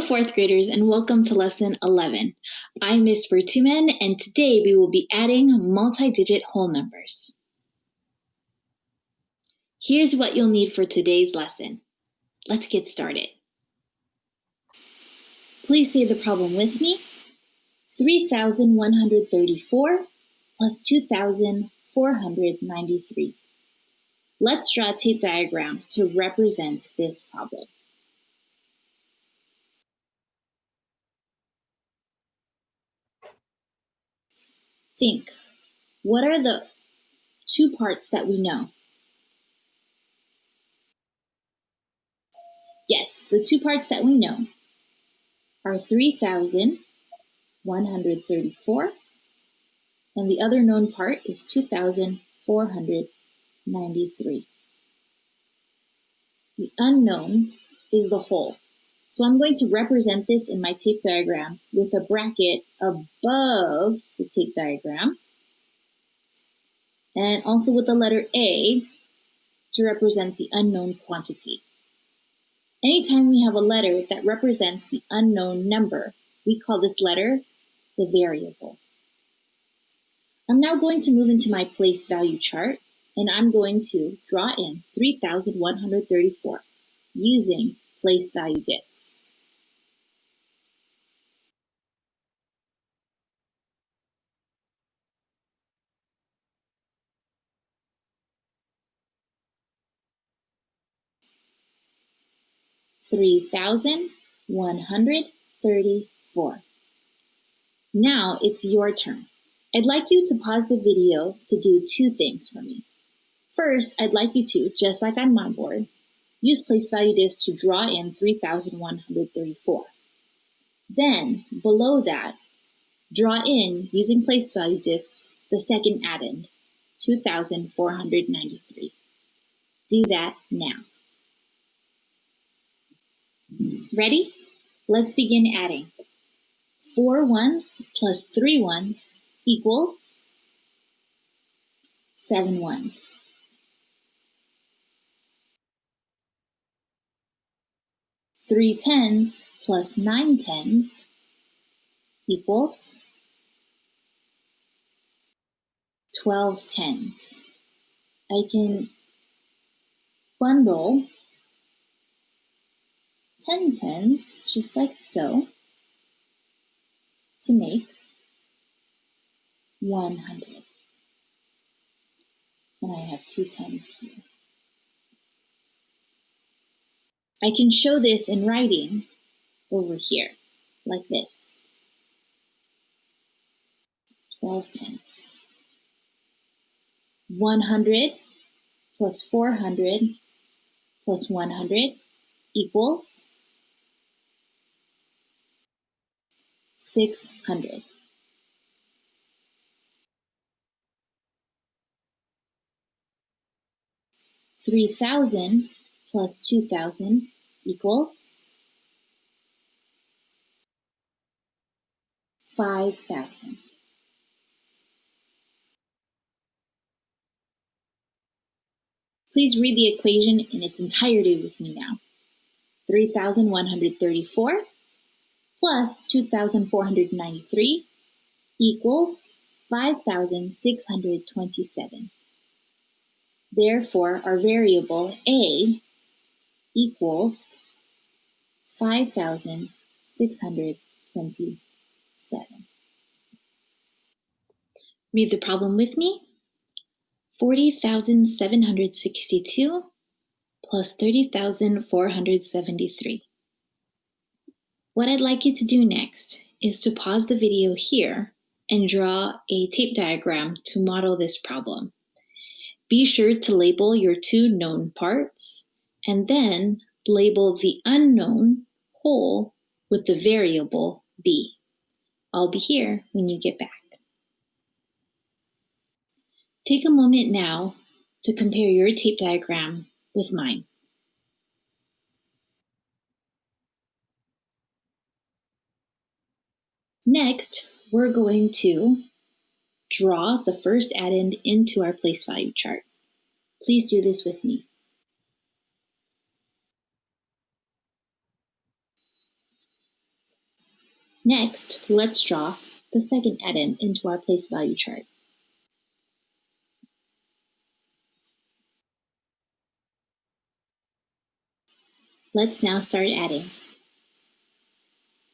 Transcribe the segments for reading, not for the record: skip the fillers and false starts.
fourth graders, and welcome to lesson 11. I'm Miss Bertuman, and today we will be adding multi-digit whole numbers. Here's what you'll need for today's lesson. Let's get started. Please say the problem with me. 3,134 plus 2,493. Let's draw a tape diagram to represent this problem. Think, what are the two parts that we know? Yes, the two parts that we know are 3,134, and the other known part is 2,493. The unknown is the whole. So I'm going to represent this in my tape diagram with a bracket above the tape diagram, and also with the letter A to represent the unknown quantity. Anytime we have a letter that represents the unknown number, we call this letter the variable. I'm now going to move into my place value chart, and I'm going to draw in 3,134 using place value discs. $3,134. Now it's your turn. I'd like you to pause the video to do two things for me. First, I'd like you to, just like on my board, use place value discs to draw in 3,134. Then, below that, draw in, using place value discs, the second addend, 2,493. Do that now. Ready? Let's begin adding. 4 ones plus 3 ones equals 7 ones. 3 tens plus 9 tens equals 12 tens. I can bundle 10 tens, just like so, to make 100. And I have 2 tens here. I can show this in writing over here, like this. 12 tens. 100 plus 400 plus 100 equals 600. $3,000 plus 2,000 equals 5,000. Please read the equation in its entirety with me now. 3,134 plus 2,493 equals 5,627. Therefore, our variable A equals 5,627. Read the problem with me. 40,762 plus 30,473. What I'd like you to do next is to pause the video here and draw a tape diagram to model this problem. Be sure to label your two known parts and then label the unknown whole with the variable B. I'll be here when you get back. Take a moment now to compare your tape diagram with mine. Next, we're going to draw the first addend into our place value chart. Please do this with me. Next, let's draw the second addend into our place value chart. Let's now start adding.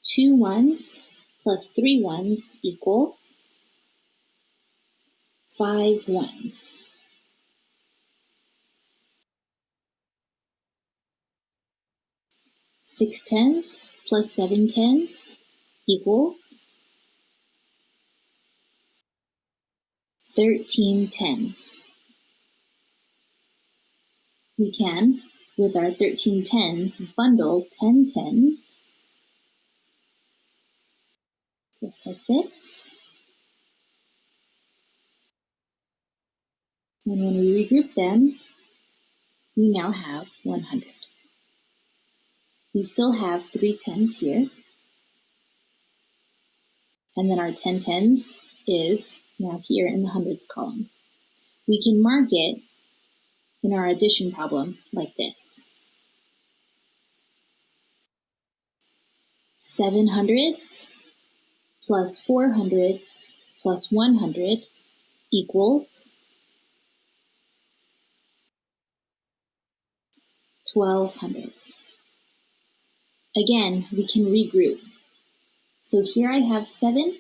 2 ones plus 3 ones equals 5 ones. 6 tens plus 7 tens equals 13 tens. We can, with our 13 tens, bundle 10 tens, just like this. And when we regroup them, we now have 100. We still have 3 tens here. And then our 10 tens is now here in the hundreds column. We can mark it in our addition problem like this. 7 hundredths plus 4 hundredths plus 100 equals 12 hundredths. Again, we can regroup. So here I have 7.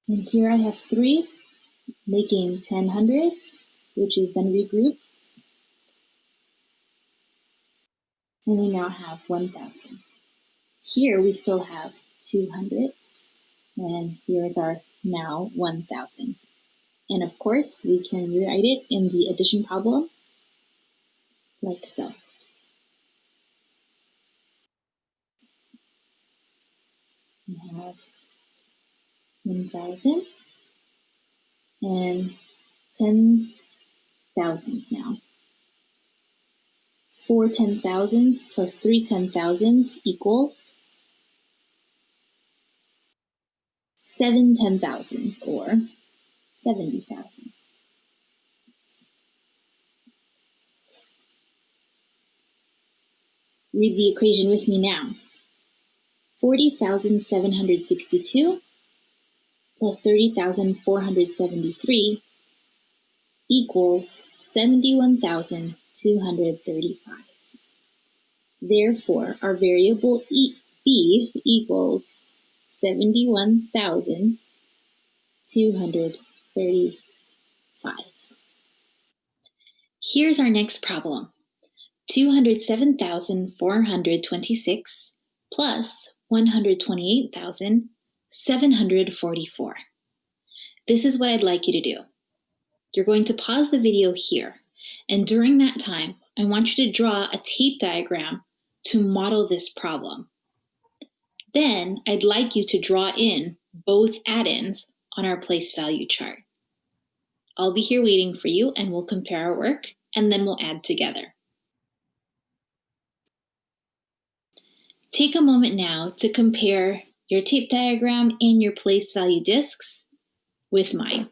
And here I have 3, making 10 hundredths, which is then regrouped. And we now have 1,000. Here we still have 2 hundredths, and here is our now 1,000. And of course, we can rewrite it in the addition problem like so. We have 1,000 and 10 thousands now. 4 10,000s plus 3 10,000s equals 7 10,000s, or 70,000. Read the equation with me now. 40,762 plus 30,473 equals 71,235. Therefore, our variable B equals 71,235. Here's our next problem. 207,426 plus 128,744. This is what I'd like you to do. You're going to pause the video here, and during that time, I want you to draw a tape diagram to model this problem. Then I'd like you to draw in both addends on our place value chart. I'll be here waiting for you, and we'll compare our work, and then we'll add together. Take a moment now to compare your tape diagram and your place value discs with mine.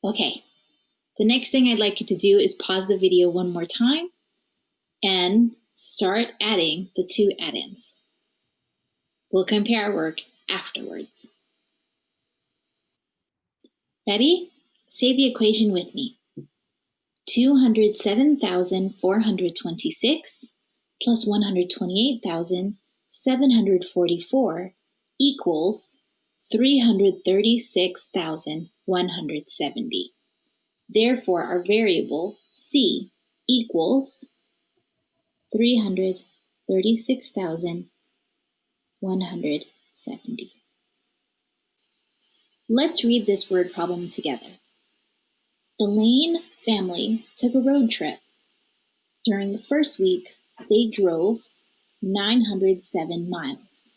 Okay, the next thing I'd like you to do is pause the video one more time and start adding the two addends. We'll compare our work afterwards. Ready? Say the equation with me. 207,426 plus 128,744 equals 336,170. Therefore, our variable C equals 336,170. Let's read this word problem together. The Lane family took a road trip. During the first week, they drove 907 miles.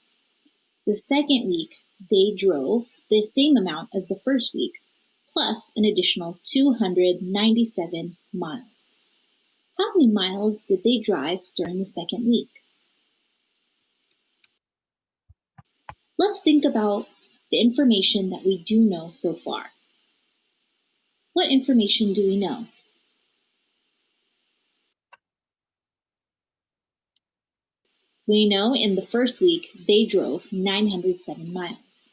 The second week, they drove the same amount as the first week, plus an additional 297 miles. How many miles did they drive during the second week? Let's think about the information that we do know so far. What information do we know? We know in the first week they drove 907 miles.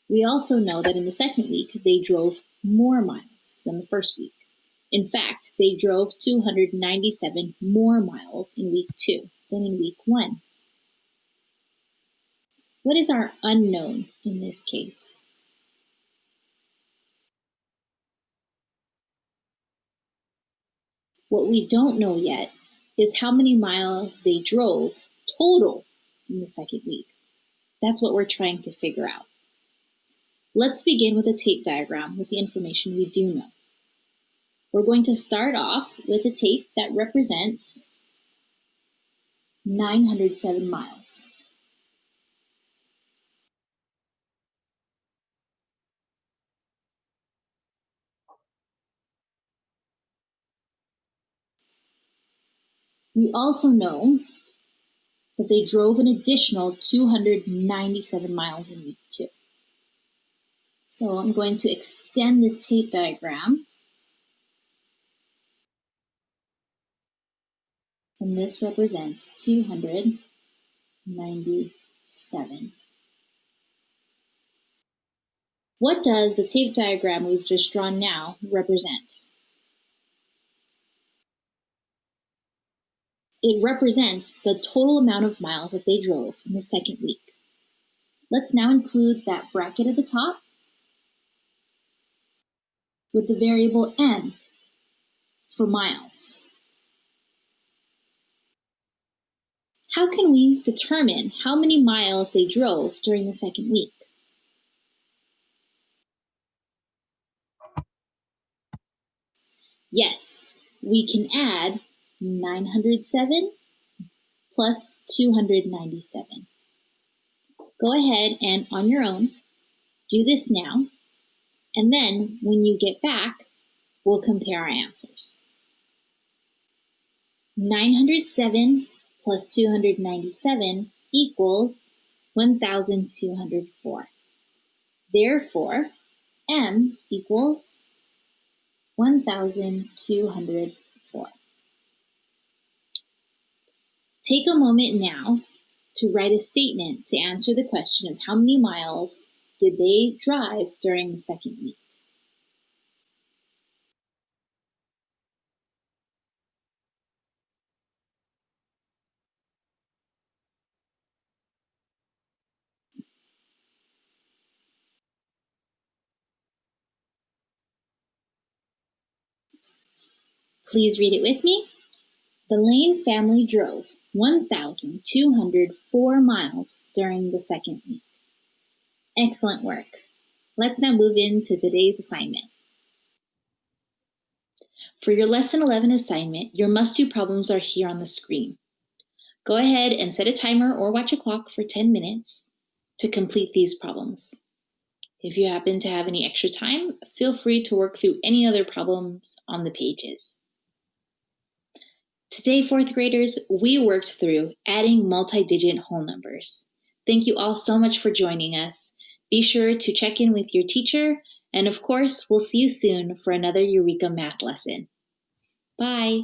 We also know that in the second week they drove more miles than the first week. In fact, they drove 297 more miles in week 2 than in week 1. What is our unknown in this case? What we don't know yet is how many miles they drove total in the second week. That's what we're trying to figure out. Let's begin with a tape diagram with the information we do know. We're going to start off with a tape that represents 907 miles. We also know that they drove an additional 297 miles in week 2. So I'm going to extend this tape diagram. And this represents 297. What does the tape diagram we've just drawn now represent? It represents the total amount of miles that they drove in the second week. Let's now include that bracket at the top with the variable m for miles. How can we determine how many miles they drove during the second week? Yes, we can add 907 plus 297. Go ahead and on your own, do this now, and then when you get back, we'll compare our answers. 907 plus 297 equals 1,204. Therefore, m equals 1,204. Take a moment now to write a statement to answer the question of how many miles did they drive during the second week. Please read it with me. The Lane family drove 1,204 miles during the second week. Excellent work. Let's now move into today's assignment. For your Lesson 11 assignment, your must-do problems are here on the screen. Go ahead and set a timer or watch a clock for 10 minutes to complete these problems. If you happen to have any extra time, feel free to work through any other problems on the pages. Today, fourth graders, we worked through adding multi-digit whole numbers. Thank you all so much for joining us. Be sure to check in with your teacher, and of course, we'll see you soon for another Eureka Math lesson. Bye.